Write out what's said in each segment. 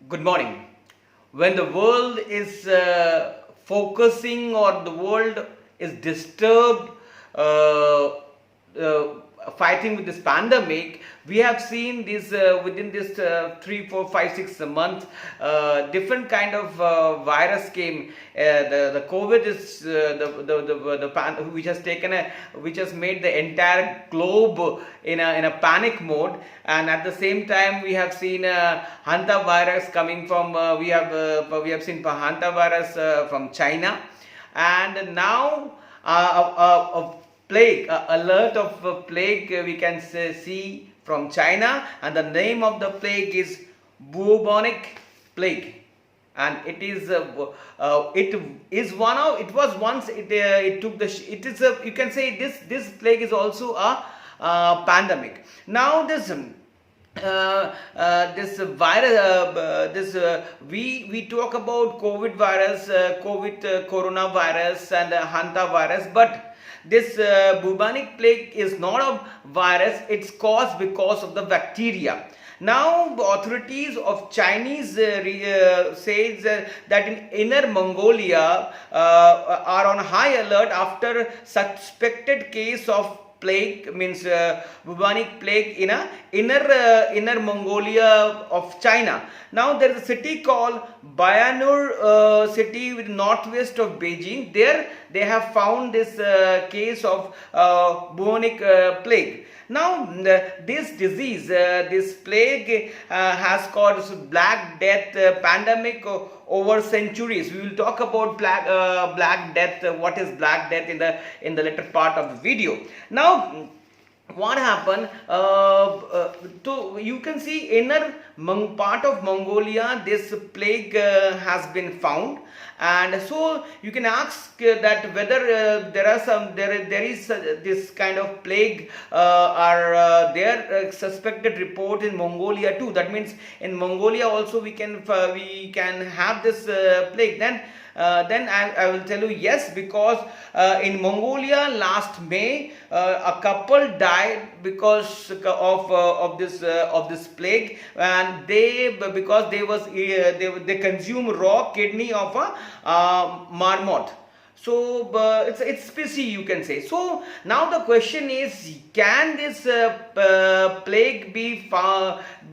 Good morning. When the world is focusing or the world is disturbed, uh, uh, fighting with this pandemic, we have seen this within this 3, 4, 5, 6 months, different kind of virus came. The COVID is which has taken which has made the entire globe in a panic mode, and at the same time we have seen Hanta virus coming from we have seen Hanta virus from China, and now a plague, alert of plague we can see from China, and the name of the plague is bubonic plague, and it is one of it was once it took the it is a, you can say this plague is also a pandemic. Now this virus, we talk about COVID virus, COVID coronavirus, and Hanta virus, but this bubonic plague is not a virus. It's caused because of the bacteria. Now, the authorities of Chinese says that in Inner Mongolia are on high alert after suspected case of plague, means bubonic plague in a inner Mongolia of China. Now there is a city called Bayanur city with northwest of Beijing. There they have found this case of bubonic plague. Now this disease, this plague has caused Black Death pandemic over centuries. We will talk about Black Death. What is Black Death in the later part of the video. Now, what happened to you can see inner part of Mongolia, this plague has been found, and so you can ask that whether there is this kind of plague are there suspected report in Mongolia too. That means in Mongolia also we can have this plague. Then I will tell you yes, because in Mongolia last May a couple died because of this plague, and because they consume raw kidney of a marmot. So it's species, you can say. So now the question is, can this plague be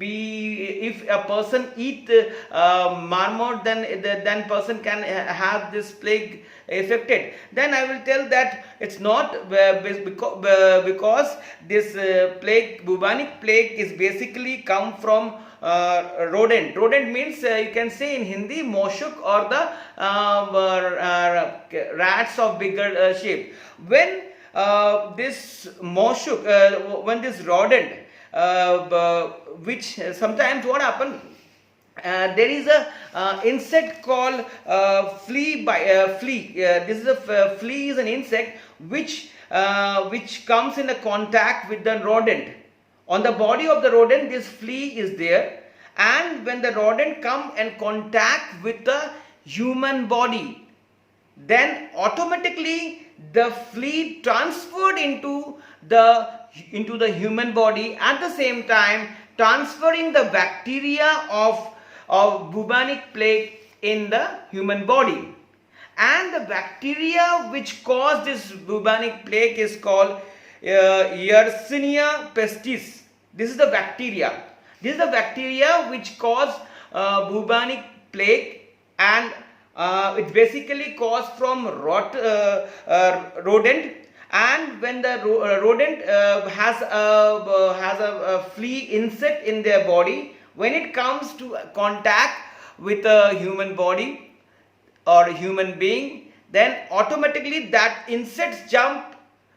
if a person eat marmot, then person can have this plague affected? Then I will tell that it's not, because this plague, bubonic plague, is basically come from rodent. Rodent means you can say in Hindi moshuk, or the rats of bigger shape. When this moshuk, when this rodent, which sometimes what happen, there is a insect called flea. This is a flea is an insect which comes in a contact with the rodent. On the body of the rodent, this flea is there, and when the rodent come and contact with the human body, then automatically the flea transferred into the human body, at the same time transferring the bacteria of bubonic plague in the human body. And the bacteria which cause this bubonic plague is called Yersinia pestis. This is the bacteria. This is the bacteria which cause bubonic plague, and it's basically caused from rodent. And when the rodent has a flea insect in their body, when it comes to contact with a human body or a human being, then automatically that insects jump,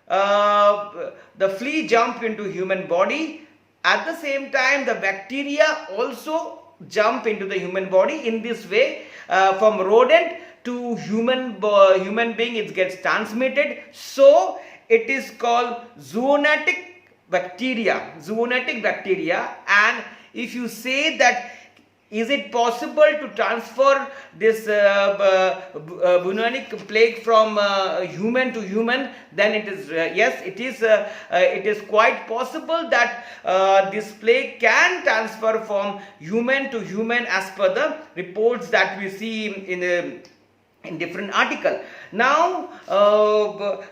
the flea jump into human body. At the same time, the bacteria also jump into the human body. In this way, from rodent to human being, it gets transmitted. So it is called zoonotic bacteria. And if you say that Is it possible to transfer this bubonic plague from human to human? Then it is yes, it is quite possible that this plague can transfer from human to human as per the reports that we see in different article. Now what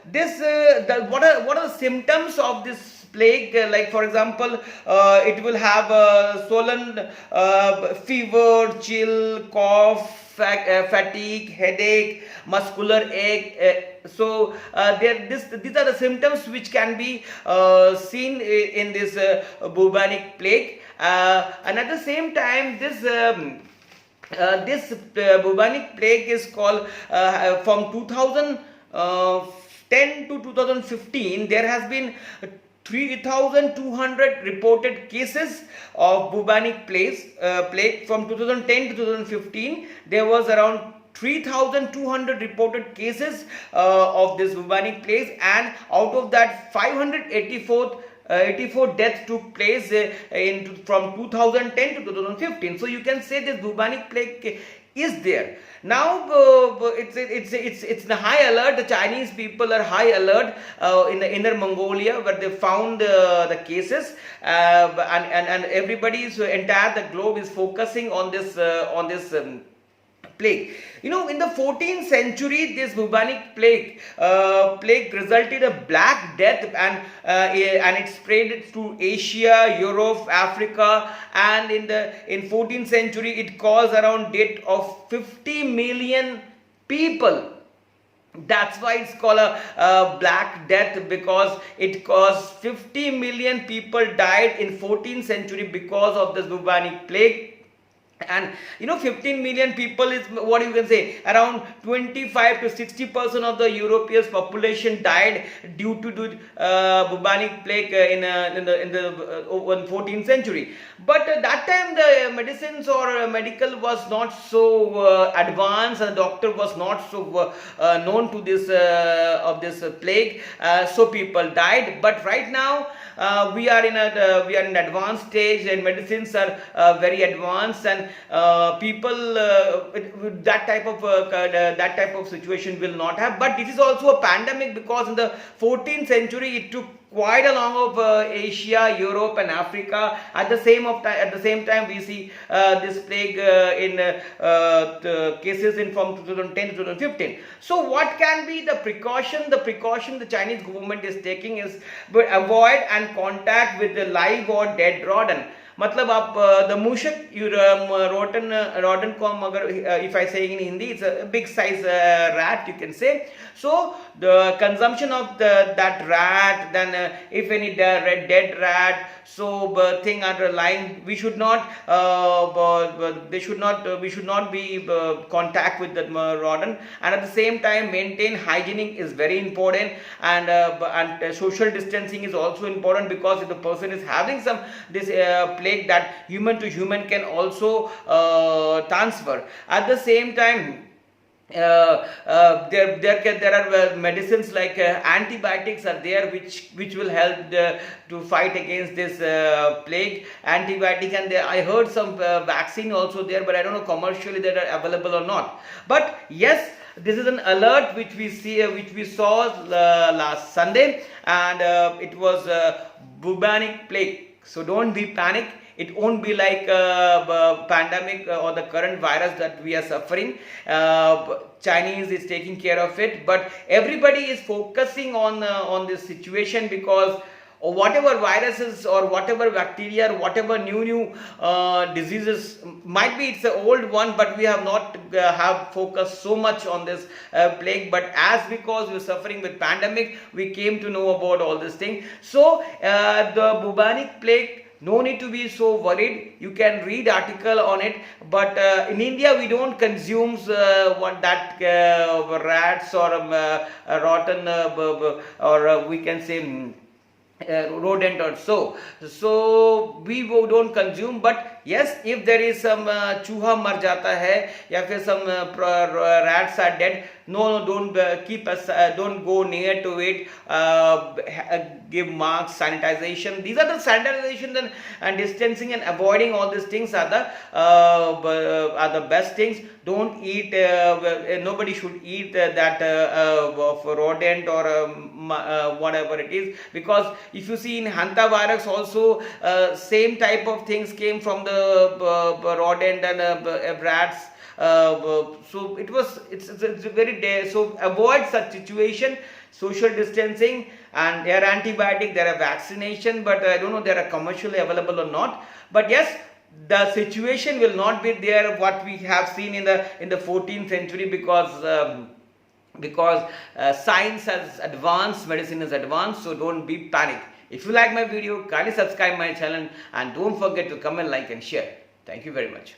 are the symptoms of this plague? Like for example, it will have swollen fever, chill, cough, fatigue, headache, muscular ache. These are the symptoms which can be seen in this bubonic plague. And at the same time, this bubonic plague is called from 2010 to 2015. There has been 3,200 reported cases of bubonic plague. From 2010 to 2015, there was around 3,200 reported cases of this bubonic plague, and out of that 584 deaths took place from 2010 to 2015. So you can say this bubonic plague is there. Now it's in a high alert. The Chinese people are high alert in the Inner Mongolia, where they found the cases, and everybody, entire the globe is focusing on this plague. You know, in the 14th century, this bubonic plague resulted a black death, and it spread to Asia, Europe, Africa, and in 14th century it caused around death of 50 million people. That's why it's called a black death, because it caused 50 million people died in 14th century because of this bubonic plague. And 15 million people is what you can say, around 25 to 60% of the European population died due to bubonic plague in the 14th century. But that time the medicines or medical was not so advanced, and the doctor was not so known to this of this plague, so people died. But right now we are in an advanced stage, and medicines are very advanced, and people that type of situation will not have. But it is also a pandemic, because in the 14th century it took quite a long of Asia, Europe, and Africa. At the same time, we see this plague in cases from 2010 to 2015. So, what can be the precaution? The precaution the Chinese government is taking is avoid and contact with the live or dead rodent. मतलब आप the mushak rodent को हम अगर if I say in Hindi, it's a big size rat, you can say. So the consumption of that rat, then if any dead rat, so thing underlying, we should not we should not be contact with the rodent. And at the same time, maintain hygienic is very important, and social distancing is also important, because if the person is having this plague, that human to human can also transfer. At the same time, there are medicines like antibiotics are there, which will help to fight against this plague. Antibiotic, and I heard some vaccine also there, but I don't know commercially that are available or not. But yes, this is an alert which we saw last Sunday, and it was bubonic plague. So don't be panic. It won't be like pandemic or the current virus that we are suffering. Chinese is taking care of it, but everybody is focusing on this situation, because whatever viruses or whatever bacteria or whatever new diseases, might be it's an old one, but we have not have focused so much on this plague. But because we're suffering with pandemic, we came to know about all this thing. So the bubonic plague, no need to be so worried. You can read article on it, but in India we don't consume rats or rotten or we can say rodent or so we don't consume. But yes, if there is some चूहा मर जाता है या फिर some rats are dead, no, don't don't go near to it. Give marks, sanitization. These are the sanitization and distancing and avoiding all these things are the best things. Don't eat. Nobody should eat that of rodent or whatever it is, because if you see in hantavirus also same type of things came from the rodent and rats. So it's very so avoid such situation. Social distancing, and there are antibiotic, there are vaccination, but I don't know they are commercially available or not. But yes, the situation will not be there what we have seen in the 14th century, because science has advanced, medicine is advanced. So don't be panic. If you like my video, kindly subscribe my channel and don't forget to comment, like and share. Thank you very much.